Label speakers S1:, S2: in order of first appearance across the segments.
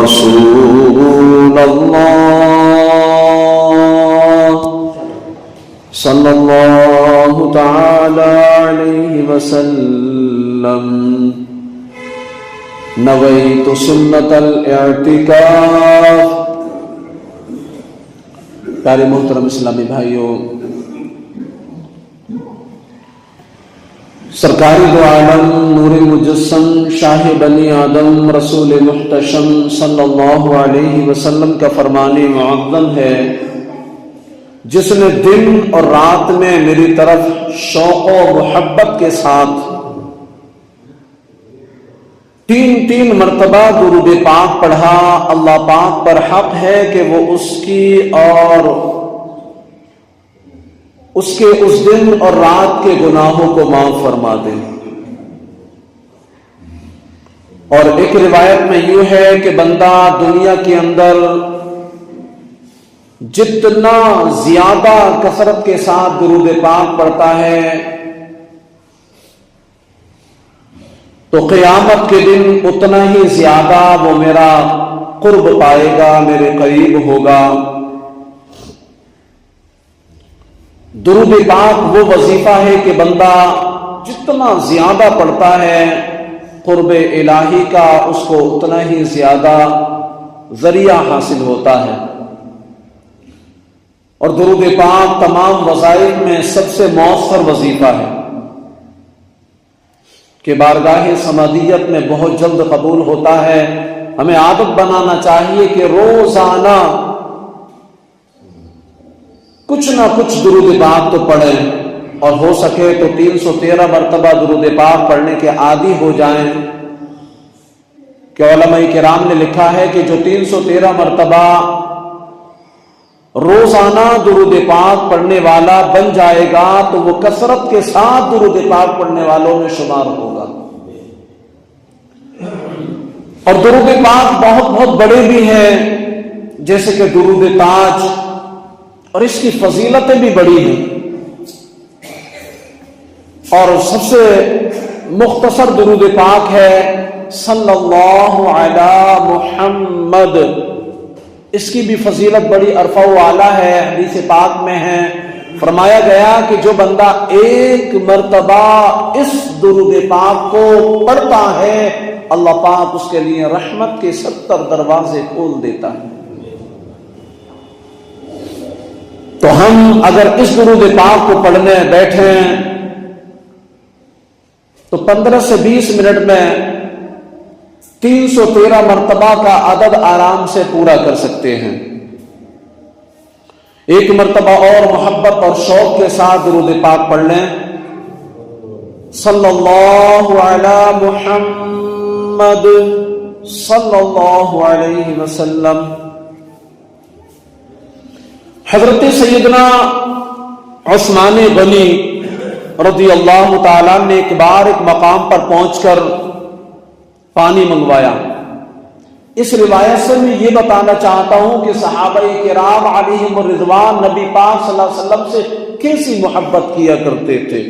S1: رسول اللہ صلی اللہ تعالی علیہ وسلم نویت سنت الاعتکاف۔ پیارے محترم اسلامی بھائیوں، سرکار دو عالم نور مجسم شاہ بنی آدم رسول محتشم صلی اللہ علیہ وسلم کا فرمان معظم ہے، جس نے دن اور رات میں میری طرف شوق و محبت کے ساتھ تین مرتبہ درود پاک پڑھا، اللہ پاک پر حق ہے کہ وہ اس کی اور اس کے اس دن اور رات کے گناہوں کو معاف فرما دے۔ اور ایک روایت میں یوں ہے کہ بندہ دنیا کے اندر جتنا زیادہ کثرت کے ساتھ درود پاک پڑھتا ہے تو قیامت کے دن اتنا ہی زیادہ وہ میرا قرب پائے گا، میرے قریب ہوگا۔ درود پاک وہ وظیفہ ہے کہ بندہ جتنا زیادہ پڑھتا ہے قرب الہی کا اس کو اتنا ہی زیادہ ذریعہ حاصل ہوتا ہے۔ اور درود پاک تمام وظائف میں سب سے مؤثر وظیفہ ہے کہ بارگاہ سمادیت میں بہت جلد قبول ہوتا ہے۔ ہمیں عادت بنانا چاہیے کہ روزانہ کچھ نہ کچھ درود پاک تو پڑھیں، اور ہو سکے تو 313 مرتبہ درود پاک پڑھنے کے عادی ہو جائیں، کہ علماء کرام نے لکھا ہے کہ جو 313 مرتبہ روزانہ درود پاک پڑھنے والا بن جائے گا تو وہ کثرت کے ساتھ درود پاک پڑھنے والوں میں شمار ہوگا۔ اور درود پاک بہت بڑے بھی ہیں، جیسے کہ درود تاج، اور اس کی فضیلتیں بھی بڑی ہیں۔ اور سب سے مختصر درود پاک ہے صلی اللہ علی محمد، اس کی بھی فضیلت بڑی عرفہ و اعلیٰ ہے۔ حدیث پاک میں ہے، فرمایا گیا کہ جو بندہ ایک مرتبہ اس درود پاک کو پڑھتا ہے اللہ پاک اس کے لیے رحمت کے 70 دروازے کھول دیتا ہے۔ تو ہم اگر اس درود پاک کو پڑھنے بیٹھیں تو 15 سے 20 منٹ میں 313 مرتبہ کا عدد آرام سے پورا کر سکتے ہیں۔ ایک مرتبہ اور محبت اور شوق کے ساتھ درود پاک پڑھ لیں، صلی اللہ علی محمد صلی اللہ علیہ وسلم۔ حضرت سیدنا عثمان غنی رضی اللہ تعالیٰ نے ایک بار ایک مقام پر پہنچ کر پانی منگوایا۔ اس روایت سے میں یہ بتانا چاہتا ہوں کہ صحابہ کرام علیہم الرضوان نبی پاک صلی اللہ علیہ وسلم سے کیسی محبت کیا کرتے تھے۔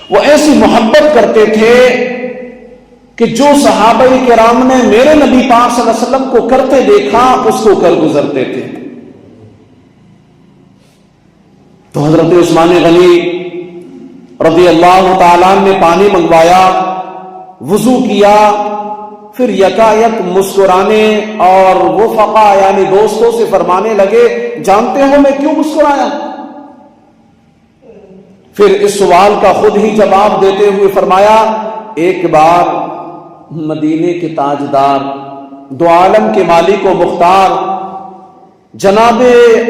S1: وہ ایسی محبت کرتے تھے کہ جو صحابہ کرام نے میرے نبی پاک صلی اللہ علیہ وسلم کو کرتے دیکھا اس کو کر گزرتے تھے۔ تو حضرت عثمان غنی رضی اللہ تعالیٰ نے پانی منگوایا، وضو کیا، پھر یکایک مسکرانے اور رفقا یعنی دوستوں سے فرمانے لگے، جانتے ہو میں کیوں مسکرایا؟ پھر اس سوال کا خود ہی جواب دیتے ہوئے فرمایا، ایک بار مدینے کے تاجدار، دو عالم کے مالک و مختار جناب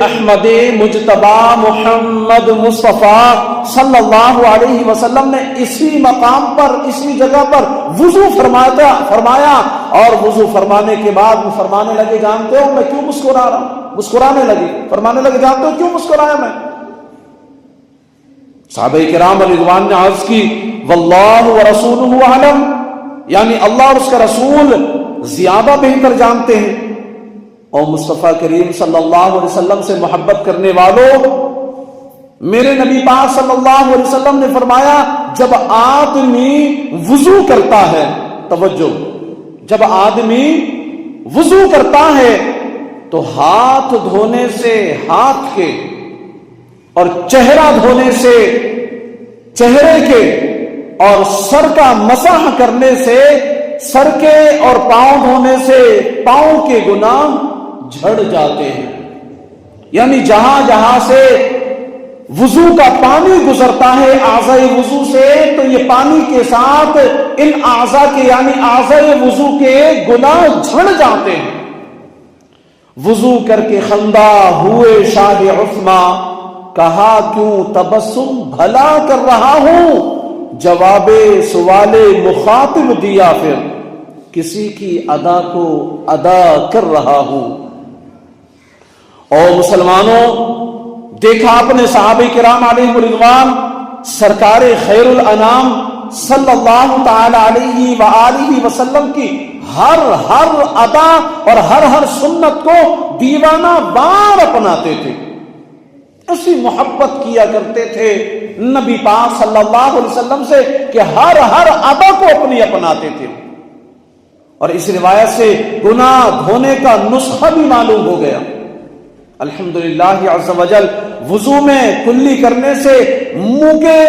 S1: احمد مجتبی محمد مصطفیٰ صلی اللہ علیہ وسلم نے اسی مقام پر اسی جگہ پر وضو فرمایا، اور وضو فرمانے کے بعد وہ فرمانے لگے، جانتے ہو میں کیوں مسکرا رہا ہوں؟ مسکرانے لگے، فرمانے لگے، جانتے ہو کیوں مسکرایا میں؟ صحابہ کرام رضوان نے عرض کی، واللہ ورسولہ اعلم، یعنی اللہ اور اس کا رسول زیادہ بہتر جانتے ہیں۔ اور مصطفیٰ کریم صلی اللہ علیہ وسلم سے محبت کرنے والوں، میرے نبی پاک صلی اللہ علیہ وسلم نے فرمایا، جب آدمی وضو کرتا ہے، توجہ، جب آدمی وضو کرتا ہے تو ہاتھ دھونے سے ہاتھ کے اور چہرہ دھونے سے چہرے کے اور سر کا مسح کرنے سے سر کے اور پاؤں دھونے سے پاؤں کے گناہ جھڑ جاتے ہیں. یعنی جہاں جہاں سے وضو کا پانی گزرتا ہے اعضاء وضو سے، تو یہ پانی کے ساتھ ان اعضاء کے یعنی اعضاء وضو کے گناہ جھڑ جاتے ہیں. وضو کر کے خندہ ہوئے شاہ عثمان، کہا کیوں تبسم بھلا کر رہا ہوں، جواب سوال مخاطب دیا پھر کسی کی ادا کو ادا کر رہا ہوں. اور مسلمانوں، دیکھا آپ نے صحابہ کرام علیہ رضوان سرکار خیر الانام صلی اللہ تعالی علیہ وآلہ وسلم کی ہر ادا اور ہر سنت کو دیوانہ وار اپناتے تھے. ایسی محبت کیا کرتے تھے نبی پاک صلی اللہ علیہ وسلم سے کہ ہر ادا کو اپنی اپناتے تھے. اور اس روایت سے گناہ دھونے کا نسخہ بھی معلوم ہو گیا. الحمدللہ عز وجل وضو میں کلی کرنے سے، منہ کے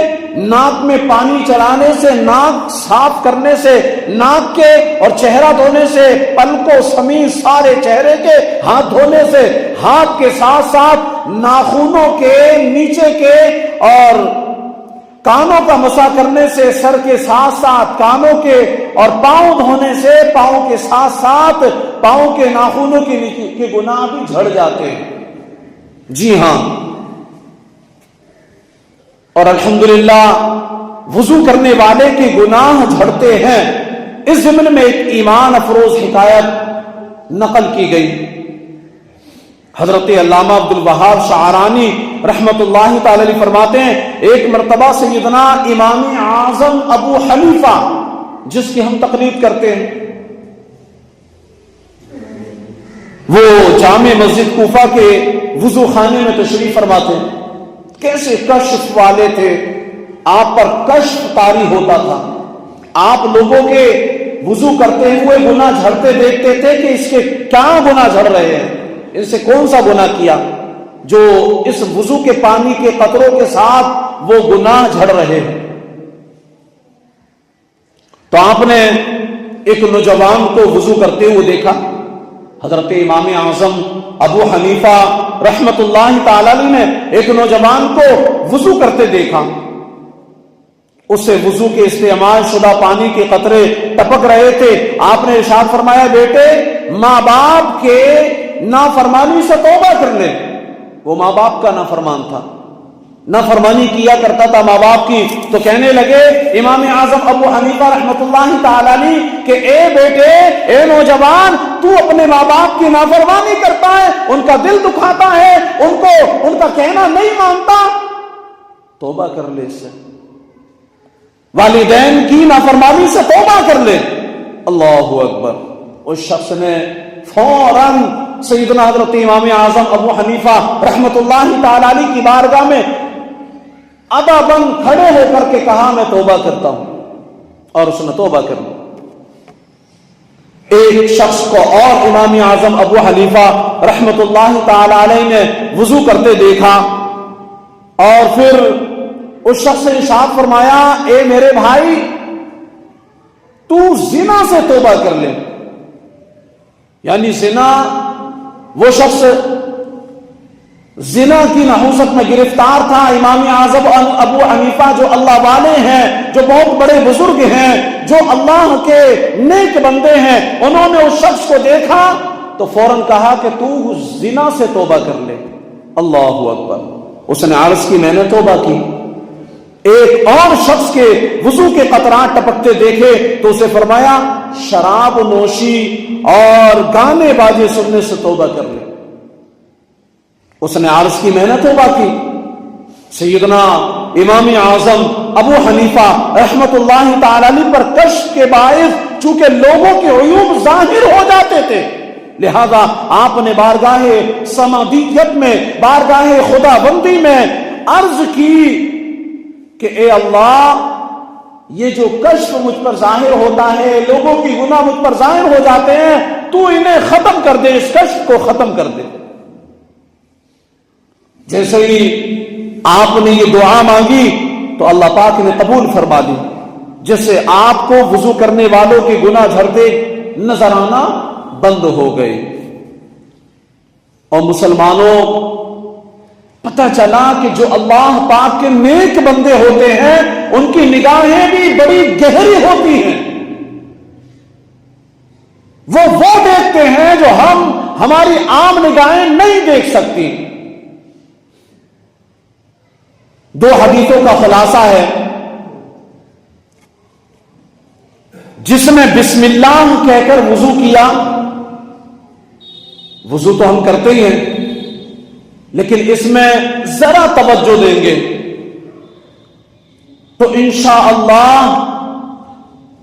S1: ناک میں پانی چلانے سے، ناک صاف کرنے سے، ناک کے اور چہرہ دھونے سے، پلکوں سمیت سارے چہرے کے ہاتھ دھونے سے، ہاتھ کے ساتھ ساتھ ناخنوں کے نیچے کے اور کانوں کا مسح کرنے سے، سر کے ساتھ ساتھ کانوں کے اور پاؤں دھونے سے، پاؤں کے ساتھ ساتھ پاؤں کے ناخنوں کے گناہ بھی جھڑ جاتے ہیں. جی ہاں، اور الحمدللہ وضو کرنے والے کے گناہ جھڑتے ہیں. اس ضمن میں ایک ایمان افروز حکایت نقل کی گئی. حضرت علامہ عبد الوہاب شعرانی رحمت اللہ تعالی علیہ فرماتے ہیں، ایک مرتبہ سیدنا امام اعظم ابو حنیفہ جس کی ہم تقلید کرتے ہیں، وہ جامع مسجد کوفہ کے وضو خانے میں تشریف فرماتے ہیں. کیسے کشف والے تھے، آپ پر کشف طاری ہوتا تھا. آپ لوگوں کے وضو کرتے ہوئے گناہ جھڑتے دیکھتے تھے کہ اس کے کیا گناہ جھڑ رہے ہیں، ان سے کون سا گناہ کیا جو اس وضو کے پانی کے قطروں کے ساتھ وہ گناہ جھڑ رہے ہیں. تو آپ نے ایک نوجوان کو وضو کرتے ہوئے دیکھا. حضرت امام اعظم ابو حنیفہ رحمت اللہ تعالی علیہ نے ایک نوجوان کو وضو کرتے دیکھا. اس سے وضو کے استعمال شدہ پانی کے قطرے ٹپک رہے تھے. آپ نے ارشاد فرمایا، بیٹے ماں باپ کے نافرمانی سے توبہ کر لے. وہ ماں باپ کا نافرمان تھا، نافرمانی کیا کرتا تھا ماں باپ کی. تو کہنے لگے امام اعظم ابو حنیفہ رحمت اللہ تعالی علیہ کہ اے بیٹے، اے نوجوان، تو اپنے ماں باپ کی نافرمانی کرتا ہے، ان کا دل دکھاتا ہے، ان کا کہنا نہیں مانتا. توبہ کر لے اس سے، والدین کی نافرمانی سے توبہ کر لے. اللہ اکبر. اس شخص نے فوراً سیدنا حضرت امام اعظم ابو حنیفہ رحمت اللہ تعالی علیہ کی بارگاہ میں ادا بند کھڑے ہو کر کے کہا، میں توبہ کرتا ہوں. اور اس نے توبہ کر لی. ایک شخص کو اور امام اعظم ابو حنیفہ رحمت اللہ تعالی علیہ نے وضو کرتے دیکھا، اور پھر اس شخص نے ارشاد فرمایا، اے میرے بھائی، تو زنا سے توبہ کر لے. یعنی زنا، وہ شخص زنا کی نحوست میں گرفتار تھا. امام اعظم ابو حنیفہ جو اللہ والے ہیں، جو بہت بڑے بزرگ ہیں، جو اللہ کے نیک بندے ہیں، انہوں نے اس شخص کو دیکھا تو فوراً کہا کہ تو زنا سے توبہ کر لے. اللہ اکبر. اس نے عرض کی، میں نے توبہ کی. ایک اور شخص کے وضو کے قطرات ٹپکتے دیکھے تو اسے فرمایا، شراب نوشی اور گانے باجے سننے سے توبہ کر لے. اس نے عرض کی، میں نے توبہ کی. سیدنا امام اعظم ابو حنیفہ رحمت اللہ تعالی علیہ پر کشف کے باعث چونکہ لوگوں کے عیوب ظاہر ہو جاتے تھے، لہذا آپ نے بارگاہ سمادیت میں، بارگاہ خدا بندی میں عرض کی کہ اے اللہ، یہ جو کشف مجھ پر ظاہر ہوتا ہے، لوگوں کی گناہ مجھ پر ظاہر ہو جاتے ہیں، تو انہیں ختم ختم کر دے، اس کشف کو ختم کر دے۔ جیسے ہی آپ نے یہ دعا مانگی تو اللہ پاک نے قبول فرما لی، جس سے آپ کو وضو کرنے والوں کے گناہ جھڑتے نظر آنا بند ہو گئے۔ اور مسلمانوں، پتہ چلا کہ جو اللہ پاک کے نیک بندے ہوتے ہیں ان کی نگاہیں بھی بڑی گہری ہوتی ہیں، وہ دیکھتے ہیں جو ہماری عام نگاہیں نہیں دیکھ سکتی۔ دو حدیثوں کا خلاصہ ہے، جس نے بسم اللہ کہہ کر وضو کیا، وضو تو ہم کرتے ہی ہیں لیکن اس میں ذرا توجہ دیں گے تو انشاءاللہ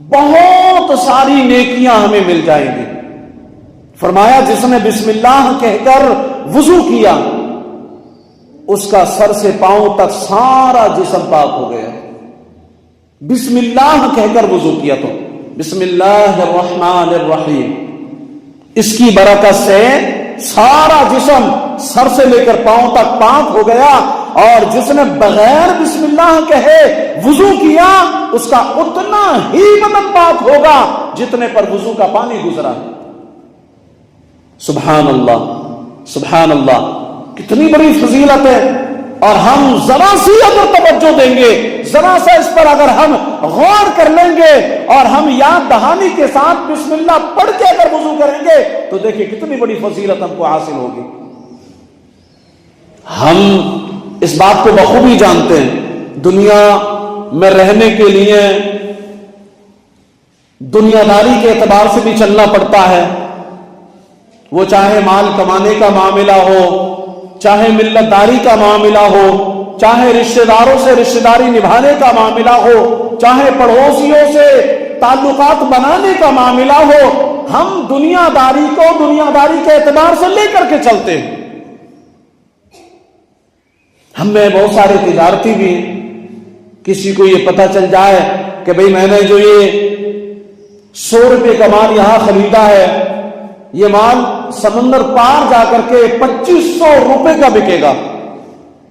S1: بہت ساری نیکیاں ہمیں مل جائیں گی۔ فرمایا جس نے بسم اللہ کہہ کر وضو کیا اس کا سر سے پاؤں تک سارا جسم پاک ہو گیا۔ بسم اللہ کہہ کر وضو کیا تو بسم اللہ الرحمن الرحیم، اس کی برکت سے سارا جسم سر سے لے کر پاؤں تک پاک ہو گیا، اور جس نے بغیر بسم اللہ کہے وضو کیا اس کا اتنا ہی بدن پاک ہوگا جتنے پر وضو کا پانی گزرا۔ سبحان اللہ، سبحان اللہ، کتنی بڑی فضیلت ہے۔ اور ہم ذرا سی اگر توجہ دیں گے، ذرا سا اس پر اگر ہم غور کر لیں گے اور ہم یاد دہانی کے ساتھ بسم اللہ پڑھ کے اگر وضو کریں گے تو دیکھیں کتنی بڑی فضیلت ہم کو حاصل ہوگی۔ ہم اس بات کو بخوبی جانتے ہیں، دنیا میں رہنے کے لیے دنیا داری کے اعتبار سے بھی چلنا پڑتا ہے، وہ چاہے مال کمانے کا معاملہ ہو، چاہے ملت داری کا معاملہ ہو، چاہے رشتہ داروں سے رشتہ داری نبھانے کا معاملہ ہو، چاہے پڑوسیوں سے تعلقات بنانے کا معاملہ ہو، ہم دنیا داری کو دنیا داری کے اعتبار سے لے کر کے چلتے ہیں۔ ہم میں بہت سارے تجارتی بھی ہیں، کسی کو یہ پتہ چل جائے کہ بھئی میں نے جو یہ 100 روپے کا مال یہاں خریدا ہے، یہ مال سمندر پار جا کر کے 2500 روپے کا بکے گا،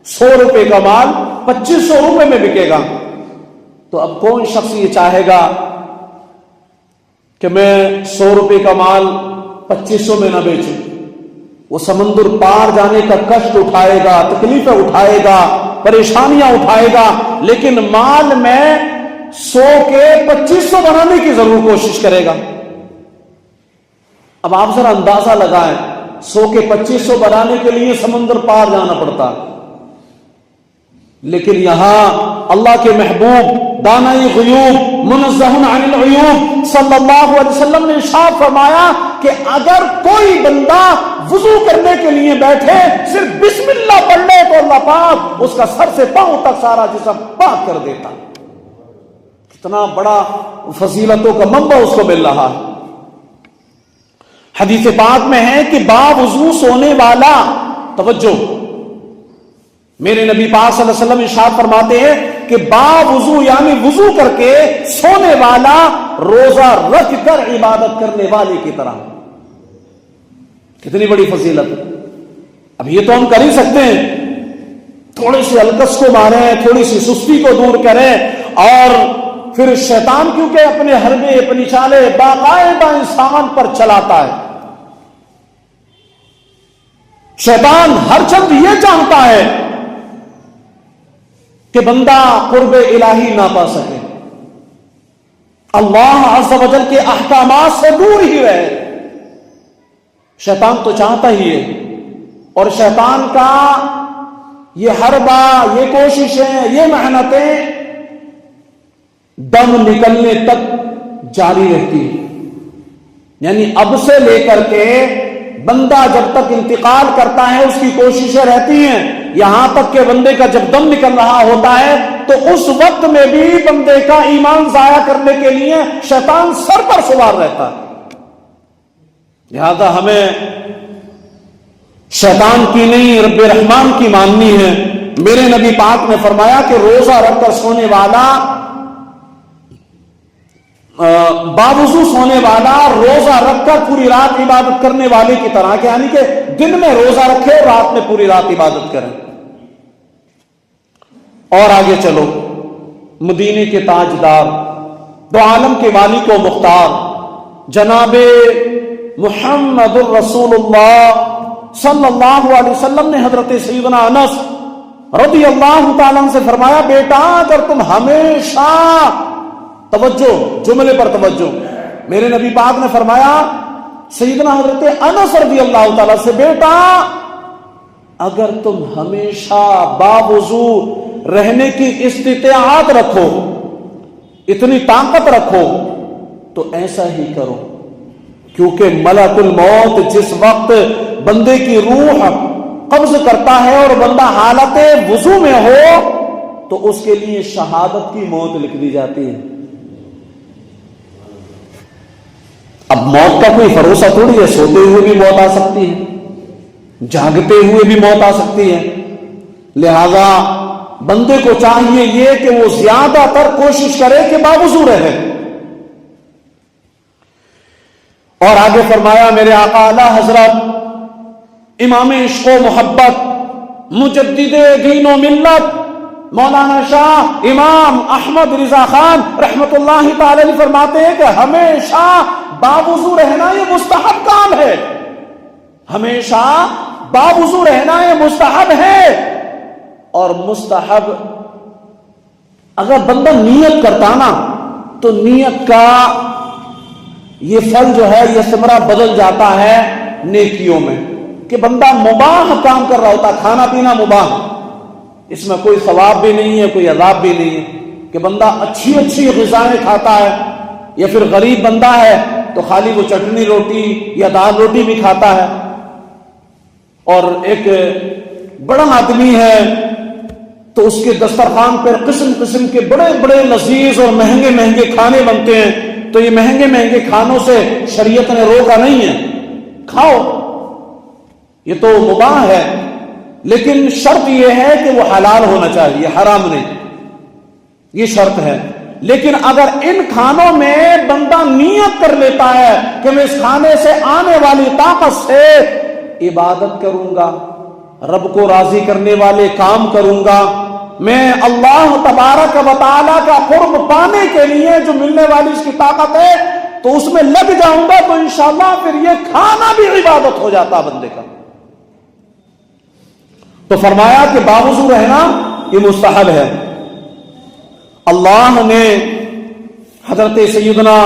S1: 100 روپے کا مال 2500 روپے میں بکے گا، تو اب کون شخص یہ چاہے گا کہ میں 100 روپے کا مال 2500 میں نہ بیچوں؟ وہ سمندر پار جانے کا کشٹ اٹھائے گا، تکلیفیں اٹھائے گا، پریشانیاں اٹھائے گا، لیکن مال میں 100 کے 2500 بنانے کی ضرور کوشش کرے گا۔ اب آپ ذرا اندازہ لگائیں، 100 کے 2500 بنانے کے لیے سمندر پار جانا پڑتا، لیکن یہاں اللہ کے محبوب دانائی غیوب منزہ عن العیوب صلی اللہ علیہ وسلم نے ارشاد فرمایا کہ اگر کوئی بندہ وضو کرنے کے لیے بیٹھے صرف بسم اللہ پڑھ لے تو اللہ پاک اس کا سر سے پاؤں تک سارا جسم پاک کر دیتا۔ کتنا بڑا فضیلتوں کا منبع اس کو مل رہا ہے۔ حدیث پاک میں ہے کہ باوضو سونے والا، توجہ، میرے نبی پاک صلی اللہ علیہ وسلم ارشاد فرماتے ہیں کہ باوضو یعنی وضو کر کے سونے والا روزہ رکھ کر عبادت کرنے والے کی طرح۔ کتنی بڑی فضیلت ہے۔ اب یہ تو ہم کر ہی سکتے ہیں، تھوڑی سی الکس کو ماریں، تھوڑی سی سستی کو دور کریں، اور پھر شیطان کیونکہ اپنے حربے اپنی چالیں باقاعدہ انسان پر چلاتا ہے، شیطان ہر چند یہ چاہتا ہے کہ بندہ قرب الہی نہ پا سکے، اللہ عز و جل کے احکامات سے دور ہی رہے۔ شیطان تو چاہتا ہی ہے، اور شیطان کا یہ حربہ، یہ کوششیں، یہ محنتیں دم نکلنے تک جاری رہتی ہے، یعنی اب سے لے کر کے بندہ جب تک انتقال کرتا ہے اس کی کوششیں رہتی ہیں، یہاں تک کہ بندے کا جب دم نکل رہا ہوتا ہے تو اس وقت میں بھی بندے کا ایمان ضائع کرنے کے لیے شیطان سر پر سوار رہتا ہے۔ لہذا ہمیں شیطان کی نہیں رب رحمان کی ماننی ہے۔ میرے نبی پاک نے فرمایا کہ روزہ رکھ کر سونے والا باوضو سونے والا روزہ رکھ کر پوری رات عبادت کرنے والے کی طرح کہ یعنی کہ دن میں روزہ رکھے اور رات میں پوری رات عبادت کریں. اور آگے چلو، مدینے کے تاجدار، دو عالم کے والی کو مختار جناب محمد الرسول اللہ صلی اللہ علیہ وسلم نے حضرت سیدنا انس رضی اللہ تعالیٰ عنہ سے فرمایا، بیٹا اگر تم ہمیشہ، توجہ جملے پر توجہ، میرے نبی پاک نے فرمایا سیدنا حضرت انس رضی اللہ تعالیٰ سے، بیٹا اگر تم ہمیشہ باوضو رہنے کی استطاعت رکھو، اتنی طاقت رکھو، تو ایسا ہی کرو، کیونکہ ملک الموت جس وقت بندے کی روح قبض کرتا ہے اور بندہ حالت وضو میں ہو تو اس کے لیے شہادت کی موت لکھ دی جاتی ہے. اب موت کا کوئی بھروسہ تھوڑی ہے، سوتے ہوئے بھی موت آ سکتی ہے، جاگتے ہوئے بھی موت آ سکتی ہے. لہذا بندے کو چاہیے یہ کہ وہ زیادہ تر کوشش کرے کہ باوضو رہے. اور آگے فرمایا میرے آقا اعلی حضرت امام عشق و محبت مجدد دین و ملت مولانا شاہ امام احمد رضا خان رحمت اللہ تعالی علیہ فرماتے ہیں کہ ہمیشہ باوضو رہنا یہ مستحب کام ہے، ہمیشہ باوضو رہنا یہ مستحب ہے. اور مستحب اگر بندہ نیت کرتا نا تو نیت کا یہ پھل جو ہے یہ ثمرہ بدل جاتا ہے نیکیوں میں، کہ بندہ مباح کام کر رہا ہوتا، کھانا پینا مباح، اس میں کوئی ثواب بھی نہیں ہے، کوئی عذاب بھی نہیں ہے، کہ بندہ اچھی اچھی غذائیں کھاتا ہے، یا پھر غریب بندہ ہے تو خالی وہ چٹنی روٹی یا دال روٹی بھی کھاتا ہے. اور ایک بڑا آدمی ہے تو اس کے دسترخوان پر قسم قسم کے بڑے بڑے لذیذ اور مہنگے مہنگے کھانے بنتے ہیں، تو یہ مہنگے مہنگے کھانوں سے شریعت نے روکا نہیں ہے، کھاؤ، یہ تو مباح ہے، لیکن شرط یہ ہے کہ وہ حلال ہونا چاہیے، حرام نہیں، یہ شرط ہے. لیکن اگر ان کھانوں میں بندہ نیت کر لیتا ہے کہ میں اس کھانے سے آنے والی طاقت سے عبادت کروں گا، رب کو راضی کرنے والے کام کروں گا، میں اللہ تبارک و تعالیٰ کا قرب پانے کے لیے جو ملنے والی اس کی طاقت ہے تو اس میں لگ جاؤں گا، تو انشاءاللہ پھر یہ کھانا بھی عبادت ہو جاتا بندے کا. تو فرمایا کہ باوضو رہنا یہ مستحب ہے. اللہ نے حضرت سیدنا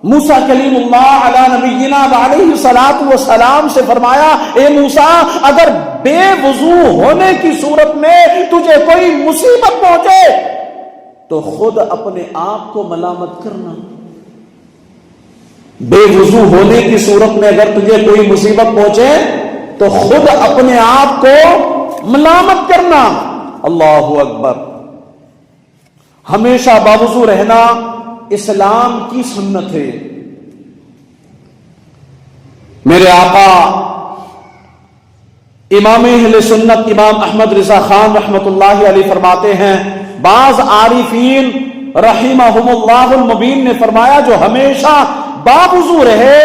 S1: موسیٰ کلیم اللہ علی نبینا علیہ الصلوۃ والسلام سے فرمایا، اے موسیٰ اگر بے وضو ہونے کی صورت میں تجھے کوئی مصیبت پہنچے تو خود اپنے آپ کو ملامت کرنا. بے وضو ہونے کی صورت میں اگر تجھے کوئی مصیبت پہنچے تو خود اپنے آپ کو ملامت کرنا. اللہ اکبر. ہمیشہ باوضو رہنا اسلام کی سنت ہے. میرے آقا امام اہل سنت امام احمد رضا خان رحمت اللہ علیہ فرماتے ہیں، بعض عارفین رحمہم اللہ المبین نے فرمایا جو ہمیشہ باوضو رہے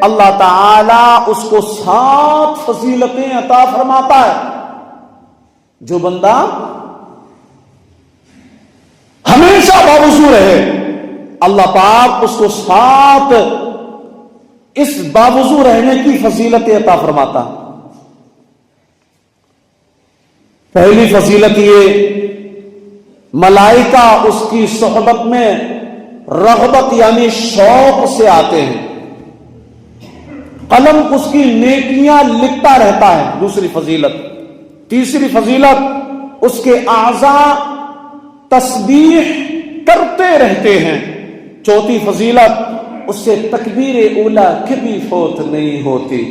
S1: اللہ تعالی اس کو 7 فضیلتیں عطا فرماتا ہے. جو بندہ ہمیشہ باوضو رہے اللہ پاک اس کو 7 اس باوضو رہنے کی فضیلتیں عطا فرماتا. پہلی فضیلت یہ، ملائکہ اس کی صحبت میں رغبت یعنی شوق سے آتے ہیں، قلم اس کی نیکیاں لکھتا رہتا ہے. دوسری فضیلت. تیسری فضیلت، اس کے اعضاء تسبیح کرتے رہتے ہیں. چوتھی فضیلت، اس سے تکبیر اولا کبھی فوت نہیں ہوتی.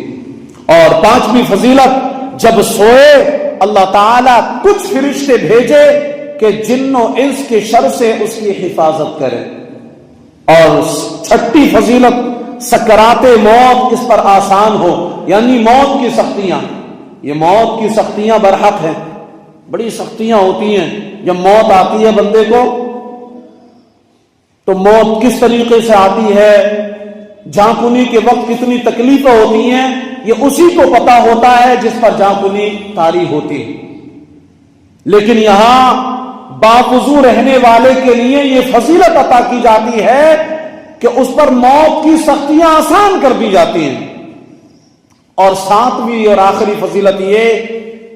S1: اور 5ویں فضیلت، جب سوئے اللہ تعالیٰ کچھ فرشتے بھیجے کہ جن و انس کے شر سے اس کی حفاظت کرے. اور 6ٹھی فضیلت، سکرات موت اس پر آسان ہو، یعنی موت کی سختیاں. یہ موت کی سختیاں برحق ہیں، بڑی سختیاں ہوتی ہیں. جب موت آتی ہے بندے کو تو موت کس طریقے سے آتی ہے، جھانکونی کے وقت کتنی تکلیفیں ہوتی ہیں، یہ اسی کو پتا ہوتا ہے جس پر جھانکونی طاری ہوتی ہے۔ لیکن یہاں باوضو رہنے والے کے لیے یہ فضیلت عطا کی جاتی ہے کہ اس پر موت کی سختیاں آسان کر دی جاتی ہیں۔ اور ساتویں اور آخری فضیلت یہ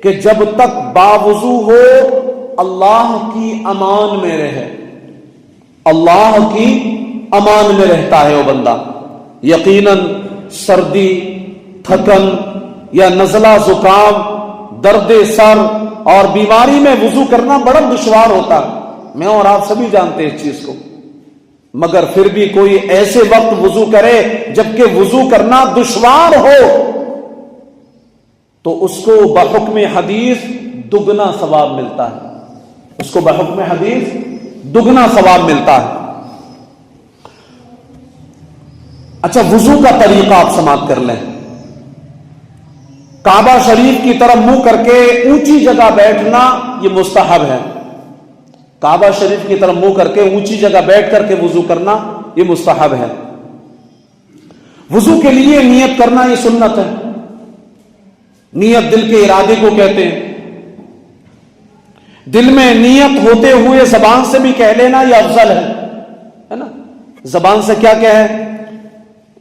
S1: کہ جب تک باوضو ہو اللہ کی امان میں رہے، اللہ کی امان میں رہتا ہے وہ بندہ۔ یقیناً سردی، تھکن یا نزلہ زکام، درد سر اور بیماری میں وضو کرنا بڑا دشوار ہوتا ہے، میں اور آپ سبھی جانتے ہیں اس چیز کو، مگر پھر بھی کوئی ایسے وقت وضو کرے جبکہ وضو کرنا دشوار ہو تو اس کو بحکم حدیث دگنا ثواب ملتا ہے، اس کو بحکم حدیث دگنا ثواب ملتا ہے۔ اچھا، وضو کا طریقہ آپ سماعت کر لیں۔ کعبہ شریف کی طرف منہ کر کے اونچی جگہ بیٹھنا یہ مستحب ہے، کعبہ شریف کی طرف منہ کر کے اونچی جگہ بیٹھ کر کے وضو کرنا یہ مستحب ہے۔ وضو کے لیے نیت کرنا یہ سنت ہے، نیت دل کے ارادے کو کہتے ہیں، دل میں نیت ہوتے ہوئے زبان سے بھی کہہ لینا یہ افضل ہے نا۔ زبان سے کیا کہے،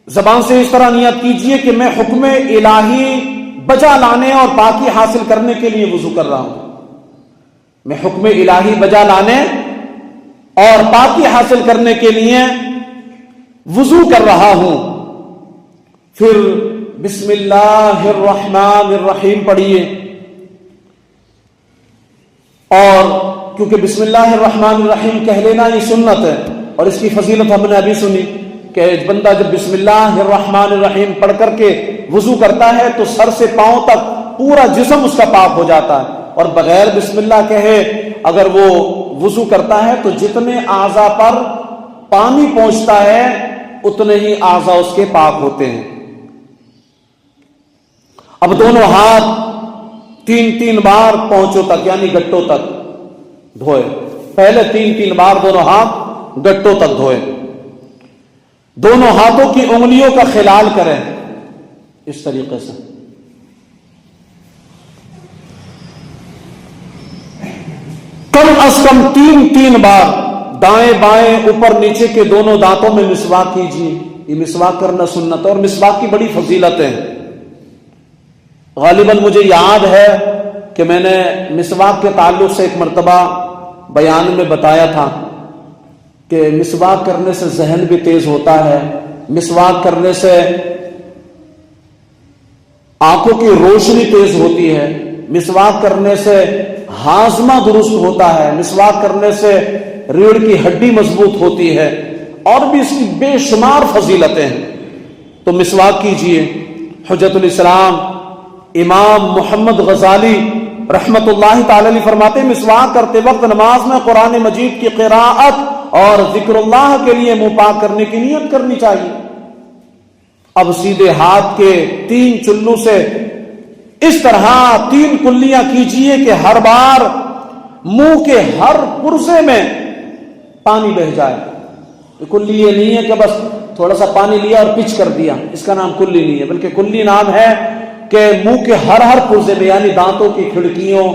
S1: زبان سے اس طرح نیت کیجئے کہ میں حکم الہی بجا لانے اور پاکی حاصل کرنے کے لیے وضو کر رہا ہوں، میں حکم الہی بجا لانے اور پاکی حاصل کرنے کے لیے وضو کر رہا ہوں۔ پھر بسم اللہ الرحمن الرحیم پڑھیے، اور کیونکہ بسم اللہ الرحمن الرحیم کہہ لینا یہ سنت ہے، اور اس کی فضیلت ہم نے ابھی سنی کہ بندہ جب بسم اللہ الرحمن الرحیم پڑھ کر کے وضو کرتا ہے تو سر سے پاؤں تک پورا جسم اس کا پاک ہو جاتا ہے، اور بغیر بسم اللہ کہے اگر وہ وضو کرتا ہے تو جتنے اعضاء پر پانی پہنچتا ہے اتنے ہی اعضاء اس کے پاک ہوتے ہیں۔ اب دونوں ہاتھ 3 بار پہنچوں تک یعنی گٹوں تک دھوئے، پہلے 3 بار دونوں ہاتھ گٹوں تک دھوئے، دونوں ہاتھوں کی انگلیوں کا خلال کریں اس طریقے سے، کم از کم 3 بار دائیں بائیں اوپر نیچے کے دونوں دانتوں میں مسواک کیجیے۔ یہ مسواک کرنا سنت ہے اور مسواک کی بڑی فضیلتیں ہیں۔ غالباً مجھے یاد ہے کہ میں نے مسواک کے تعلق سے ایک مرتبہ بیان میں بتایا تھا کہ مسواک کرنے سے ذہن بھی تیز ہوتا ہے، مسواک کرنے سے آنکھوں کی روشنی تیز ہوتی ہے، مسواک کرنے سے ہاضمہ درست ہوتا ہے، مسواک کرنے سے ریڑھ کی ہڈی مضبوط ہوتی ہے، اور بھی اس کی بے شمار فضیلتیں ہیں۔ تو مسواک کیجئے۔ حجت الاسلام امام محمد غزالی رحمت اللہ تعالی علیہ فرماتے ہیں مسواک کرتے وقت نماز میں قرآن مجید کی قراءت اور ذکر اللہ کے لیے منہ پاک کرنے کی نیت کرنی چاہیے۔ اب سیدھے ہاتھ کے 3 چلوں سے اس طرح 3 کلیاں کیجئے کہ ہر بار منہ کے ہر پرزے میں پانی بہ جائے۔ کلی یہ نہیں ہے کہ بس تھوڑا سا پانی لیا اور پچ کر دیا، اس کا نام کلی نہیں ہے، بلکہ کلی نام ہے کہ منہ کے ہر پرزے میں یعنی دانتوں کی کھڑکیوں،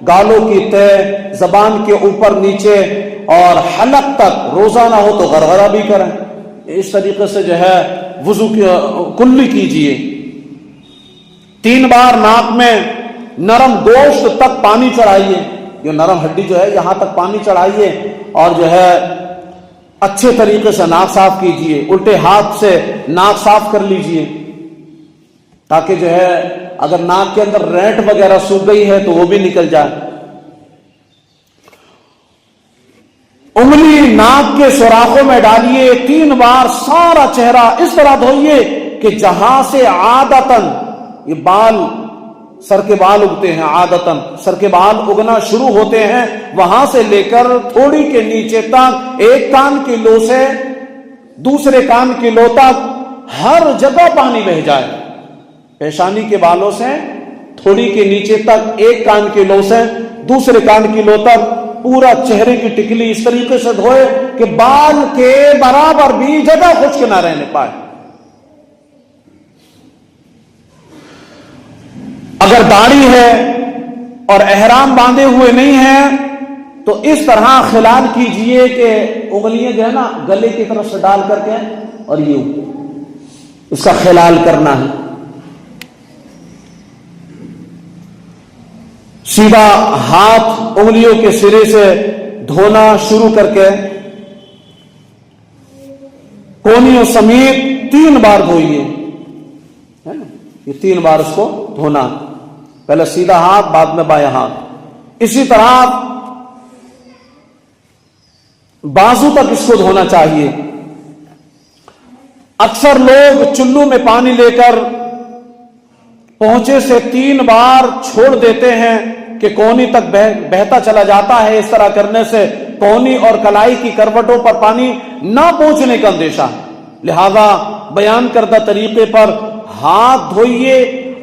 S1: گالوں کی تہ، زبان کے اوپر نیچے اور حلق تک روزانہ ہو تو غرغرہ بھی کریں۔ اس طریقے سے جو ہے وضو کی کلی کیجئے۔ 3 بار ناک میں نرم گوشت تک پانی چڑھائیے، یہ نرم ہڈی جو ہے یہاں تک پانی چڑھائیے اور جو ہے اچھے طریقے سے ناک صاف کیجئے، الٹے ہاتھ سے ناک صاف کر لیجئے تاکہ جو ہے اگر ناک کے اندر رینٹ وغیرہ سوکھ گئی ہے تو وہ بھی نکل جائے۔ انگلی ناک کے سوراخوں میں ڈالیے، 3 بار سارا چہرہ اس طرح دھوئیے کہ جہاں سے عادتاً یہ بال سر کے بال اگتے ہیں، عادتاً سر کے بال اگنا شروع ہوتے ہیں وہاں سے لے کر تھوڑی کے نیچے تک، ایک کان کی لو سے دوسرے کان کی لو تک ہر جگہ پانی بہ جائے۔ پیشانی کے بالوں سے تھوڑی کے نیچے تک، ایک کان کی لو سے دوسرے کان کی لو تک پورا چہرے کی ٹکلی اس طریقے سے دھوئے کہ بال کے برابر بھی جگہ خشک نہ رہنے پائے. اگر داڑھی ہے اور احرام باندھے ہوئے نہیں ہیں تو اس طرح خلال کیجئے کہ انگلیاں جو ہے نا گلے کی طرف سے ڈال کر کے اور یہ اس کا خلال کرنا ہے. سیدھا ہاتھ انگلیوں کے سرے سے دھونا شروع کر کے کونیوں سمیت 3 بار دھوئیے. یہ 3 بار اس کو دھونا، پہلے سیدھا ہاتھ بعد میں بایاں ہاتھ. اسی طرح بازو تک اس کو دھونا چاہیے. اکثر لوگ چلو میں پانی لے کر پہنچے سے 3 بار چھوڑ دیتے ہیں کہ کونی تک بہتا چلا جاتا ہے. اس طرح کرنے سے کونی اور کلائی کی کروٹوں پر پانی نہ پہنچنے کا اندیشہ. لہذا بیان کردہ طریقے پر ہاتھ دھوئیے.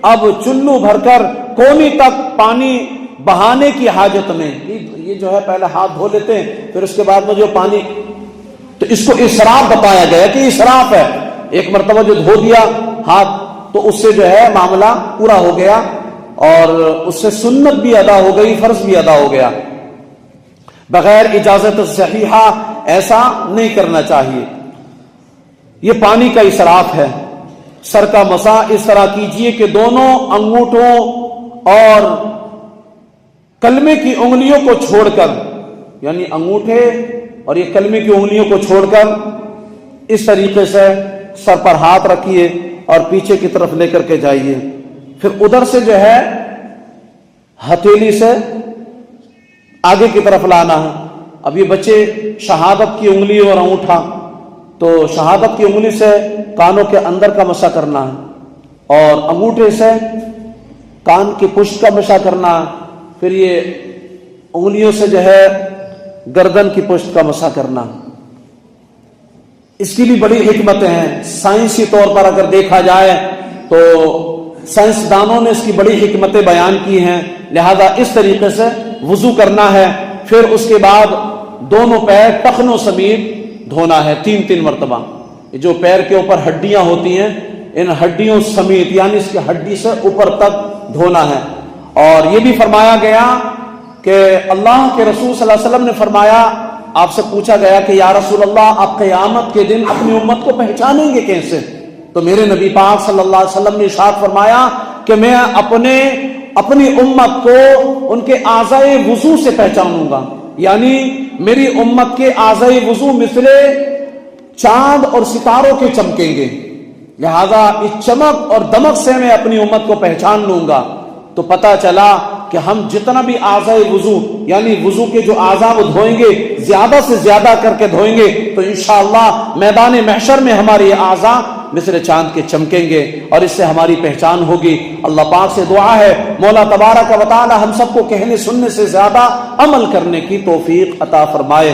S1: اب چلو بھر کر کونی تک پانی بہانے کی حاجت نہیں. یہ جو ہے پہلے ہاتھ دھو لیتے ہیں پھر اس کے بعد میں جو پانی، تو اس کو اسراف بتایا گیا کہ اسراف ہے. ایک مرتبہ جو دھو دیا ہاتھ تو اس سے جو ہے معاملہ پورا ہو گیا اور اس سے سنت بھی ادا ہو گئی، فرض بھی ادا ہو گیا. بغیر اجازت صحیحہ ایسا نہیں کرنا چاہیے. یہ پانی کا اسراف ہے. سر کا مسح اس طرح کیجئے کہ دونوں انگوٹھوں اور کلمے کی انگلیوں کو چھوڑ کر، یعنی انگوٹھے اور یہ کلمے کی انگلیوں کو چھوڑ کر اس طریقے سے سر پر ہاتھ رکھیے اور پیچھے کی طرف لے کر کے جائیے. پھر ادھر سے جو ہے ہتھیلی سے آگے کی طرف لانا ہے. اب یہ بچے شہادت کی انگلی اور انگوٹھا، تو شہادت کی انگلی سے کانوں کے اندر کا مسح کرنا ہے اور انگوٹھے سے کان کی پشت کا مسح کرنا ہے. پھر یہ انگلیوں سے جو ہے گردن کی پشت کا مسح کرنا. اس کی بھی بڑی حکمتیں ہیں. سائنسی طور پر اگر دیکھا جائے تو سائنسدانوں نے اس کی بڑی حکمتیں بیان کی ہیں. لہذا اس طریقے سے وضو کرنا ہے. پھر اس کے بعد دونوں پیر ٹخنوں سمیت دھونا ہے 3 مرتبہ. جو پیر کے اوپر ہڈیاں ہوتی ہیں ان ہڈیوں سمیت، یعنی اس کی ہڈی سے اوپر تک دھونا ہے. اور یہ بھی فرمایا گیا کہ اللہ کے رسول صلی اللہ علیہ وسلم نے فرمایا، آپ سے پوچھا گیا کہ یا رسول اللہ آپ قیامت کے دن اپنی امت کو پہچانیں گے کیسے؟ تو میرے نبی پاک صلی اللہ علیہ وسلم نے ارشاد فرمایا کہ میں اپنی امت کو ان کے اعضائے وضو سے پہچانوں گا. یعنی میری امت کے اعضائے وضو مثل چاند اور ستاروں کے چمکیں گے. لہذا اس چمک اور دمک سے میں اپنی امت کو پہچان لوں گا. تو پتہ چلا کہ ہم جتنا بھی اعضائے وضو، یعنی وضو کے جو اعضاء وہ دھوئیں گے، زیادہ سے زیادہ کر کے دھوئیں گے تو انشاءاللہ میدان محشر میں ہمارے اعضاء مثل چاند کے چمکیں گے اور اس سے ہماری پہچان ہوگی. اللہ پاک سے دعا ہے مولا تبارک و تعالی ہم سب کو کہنے سننے سے زیادہ عمل کرنے کی توفیق عطا فرمائے.